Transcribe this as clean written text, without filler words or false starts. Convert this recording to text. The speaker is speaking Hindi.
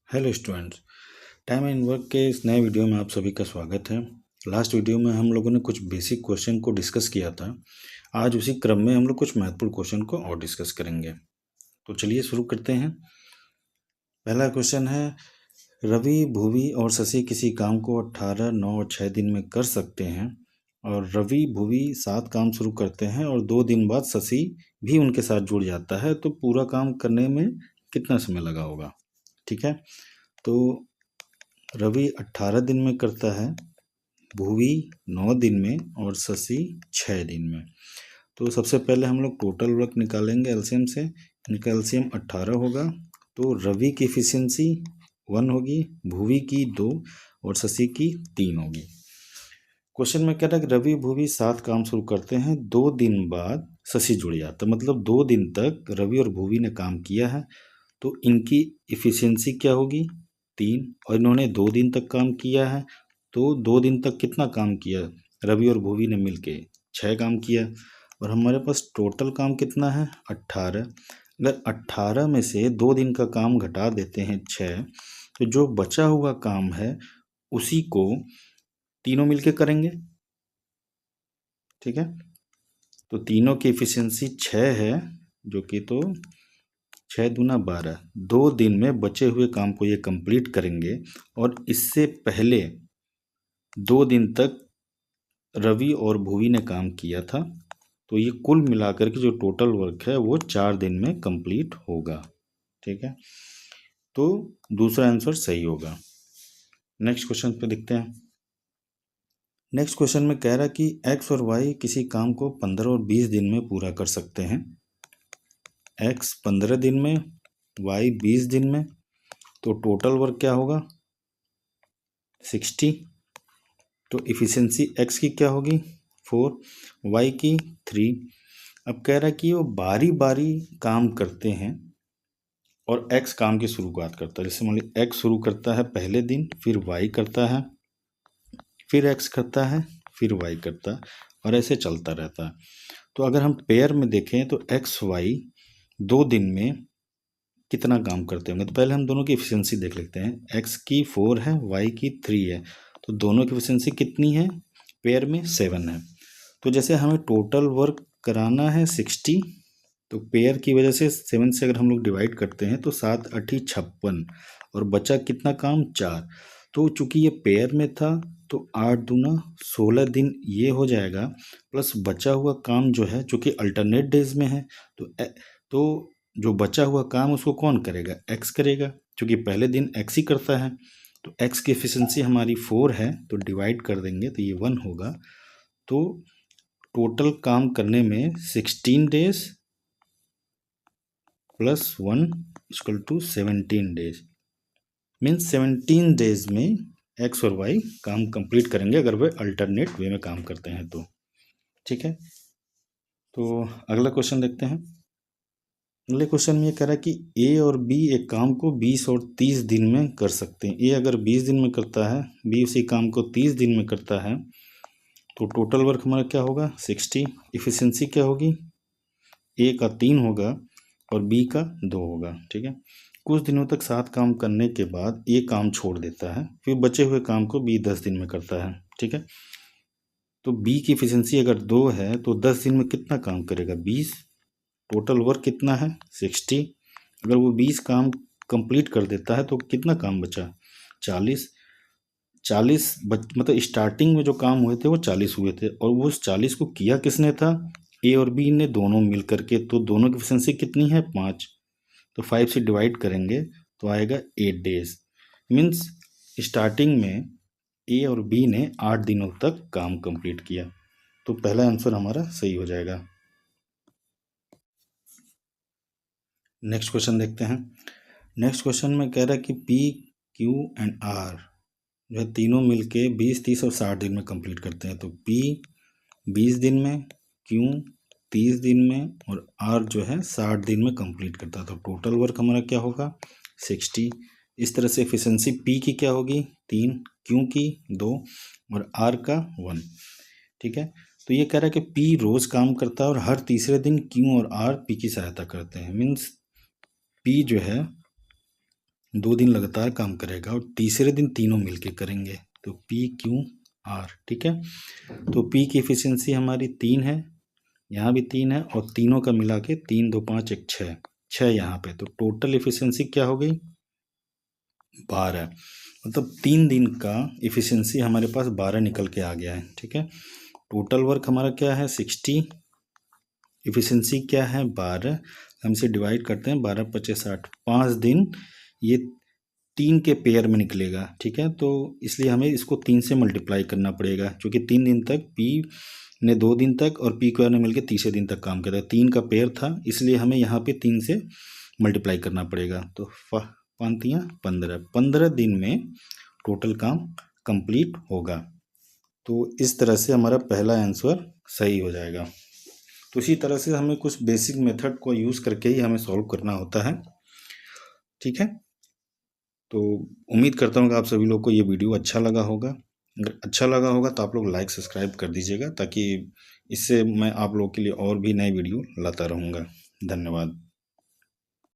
Hello students, time and work के इस नए वीडियो में आप सभी का स्वागत है। लास्ट वीडियो में हम लोगों ने कुछ बेसिक क्वेश्चन को डिस्कस किया था। आज उसी क्रम में हम लोग कुछ महत्वपूर्ण क्वेश्चन को और डिस्कस करेंगे। तो चलिए शुरू करते हैं। पहला क्वेश्चन है, रवि, भुवी और शशि किसी काम को 18, 9 और 6 दिन में कर सकते हैं और रवि, भुवी 7 काम शुरू करते हैं और 2 दिन बाद शशि भी उनके साथ जुड़ जाता है, तो पूरा काम करने में कितना समय लगा होगा। ठीक है, तो रवि 18 दिन में करता है, भुवी 9 दिन में और शशि 6 दिन में। तो सबसे पहले हम लोग टोटल वर्क निकालेंगे एलसीएम से। इनका एलसीएम 18 होगा, तो रवि की एफिशिएंसी 1 होगी, भुवी की 2 और शशि की 3 होगी। क्वेश्चन में कह रहा है कि रवि, भुवी 7 काम शुरू करते हैं, 2 दिन बाद शशि जुड़ जाता है, मतलब 2 दिन तक रवि और भुवी ने काम किया है, तो इनकी एफिशिएंसी क्या होगी 3। और इन्होंने 2 दिन तक काम किया है, तो 2 दिन तक कितना काम किया रवि और भुवी ने मिलके 6 काम किया। और हमारे पास टोटल काम कितना है 18। अगर 18 में से 2 दिन का काम घटा देते हैं 6, तो जो बचा हुआ काम है उसी को तीनों मिलके करेंगे। ठीक है, तो तीनों की एफिशिएंसी 6 है, जो कि तो 6 दूना 12, 2 दिन में बचे हुए काम को ये कंप्लीट करेंगे। और इससे पहले 2 दिन तक रवि और भुवी ने काम किया था, तो ये कुल मिलाकर के जो टोटल वर्क है वो 4 दिन में कंप्लीट होगा। ठीक है, तो दूसरा आंसर सही होगा। नेक्स्ट क्वेश्चन पे देखते हैं। नेक्स्ट क्वेश्चन में कह रहा है कि एक्स और वाई किसी काम को 15 और 20 दिन में पूरा कर सकते हैं। एक्स 15 दिन में, वाई 20 दिन में, तो टोटल वर्क क्या होगा 60। तो इफिशिएंसी एक्स की क्या होगी 4, वाई की 3। अब कह रहा है कि वो बारी बारी काम करते हैं और एक्स काम की शुरुआत करता है। जैसे मान लीजिए एक्स शुरू करता है पहले दिन, फिर वाई करता है, फिर एक्स करता है, फिर वाई करता है, और ऐसे चलता रहता है। तो अगर हम पेयर में देखें तो एक्स वाई 2 दिन में कितना काम करते होंगे, तो पहले हम दोनों की एफिशिएंसी देख लेते हैं। एक्स की 4 है, वाई की 3 है, तो दोनों की एफिशिएंसी कितनी है पेयर में 7 है। तो जैसे हमें टोटल वर्क कराना है 60, तो पेयर की वजह से 7 से अगर हम लोग डिवाइड करते हैं तो 7 8 56, और बचा कितना काम 4। तो चूंकि ये पेयर में था तो 8 दूना 16 दिन ये हो जाएगा, प्लस बचा हुआ काम जो है चूंकि अल्टरनेट डेज में है, तो जो बचा हुआ काम उसको कौन करेगा एक्स करेगा, क्योंकि पहले दिन एक्स ही करता है। तो एक्स की एफिशिएंसी हमारी 4 है, तो डिवाइड कर देंगे तो ये 1 होगा। तो टोटल काम करने में 16 days plus 1 equal to 17 days, means 17 days में एक्स और वाई काम कंप्लीट करेंगे अगर वे अल्टरनेट वे में काम करते हैं तो। ठीक है, तो अगला क्वेश्चन देखते हैं। अगले क्वेश्चन में ये कह रहा है कि ए और बी एक काम को 20 और 30 दिन में कर सकते हैं। ए अगर 20 दिन में करता है, बी उसी काम को 30 दिन में करता है, तो टोटल वर्क हमारा क्या होगा 60। इफिशिएंसी क्या होगी ए का 3 होगा और बी का 2 होगा। ठीक है, कुछ दिनों तक 7 काम करने के बाद ए काम छोड़ देता है, फिर बचे हुए काम को बी 10 दिन में करता है। ठीक है, तो बी की एफिशिएंसी अगर 2 है तो 10 दिन में कितना काम करेगा 20। टोटल वर्क कितना है 60। अगर वो 20 काम कंप्लीट कर देता है तो कितना काम बचा 40। मतलब स्टार्टिंग में जो काम हुए थे वो 40 हुए थे, और वो उस 40 को किया किसने था ए और बी ने दोनों मिल करके। तो दोनों की एफिशिएंसी कितनी है 5, तो 5 से डिवाइड करेंगे तो आएगा 8 डेज। मीन्स स्टार्टिंग में ए और बी ने 8 दिनों तक काम कंप्लीट किया, तो पहला आंसर हमारा सही हो जाएगा। नेक्स्ट क्वेश्चन देखते हैं। नेक्स्ट क्वेश्चन में कह रहा है कि पी, क्यू एंड आर जो है तीनों मिलके 20, 30 और 60 दिन में कंप्लीट करते हैं। तो पी 20 दिन में, क्यू 30 दिन में और आर जो है 60 दिन में कंप्लीट करता है। तो टोटल वर्क हमारा क्या होगा 60। इस तरह से एफिशिएंसी पी की क्या होगी 3, क्यू की 2 और आर का 1। ठीक है, तो ये कह रहा है कि पी रोज काम करता है और हर तीसरे दिन क्यू और आर पी की सहायता करते हैं। मीन्स पी जो है 2 दिन लगातार काम करेगा और तीसरे दिन तीनों मिलके करेंगे, तो पी क्यू आर, ठीक है। तो पी की एफिशिएंसी हमारी 3 है, यहाँ भी 3 है और तीनों का मिला के 3 2 5 1 6 यहाँ पे, तो टोटल एफिशिएंसी क्या हो गई 12। मतलब 3 दिन का एफिशिएंसी हमारे पास 12 निकल के आ गया है, ठीक है। टोटल वर्क हमारा क्या है 60, एफिशिएंसी क्या है 12, हम इसे डिवाइड करते हैं 12 25 60, 5 दिन ये 3 के पेयर में निकलेगा, ठीक है। तो इसलिए हमें इसको 3 से मल्टीप्लाई करना पड़ेगा, क्योंकि 3 दिन तक पी ने 2 दिन तक और पी क्यू ने मिलकर तीसरे दिन तक काम किया था, 3 का पेयर था, इसलिए हमें यहाँ पे 3 से मल्टीप्लाई करना पड़ेगा। तो 15 दिन में टोटल काम कंप्लीट होगा। तो इस तरह से हमारा पहला आंसर सही हो जाएगा। तो इसी तरह से हमें कुछ बेसिक मेथड को यूज़ करके ही हमें सॉल्व करना होता है, ठीक है। तो उम्मीद करता हूँ कि आप सभी लोग को ये वीडियो अच्छा लगा होगा। अगर अच्छा लगा होगा तो आप लोग लाइक सब्सक्राइब कर दीजिएगा, ताकि इससे मैं आप लोगों के लिए और भी नए वीडियो लाता रहूँगा। धन्यवाद।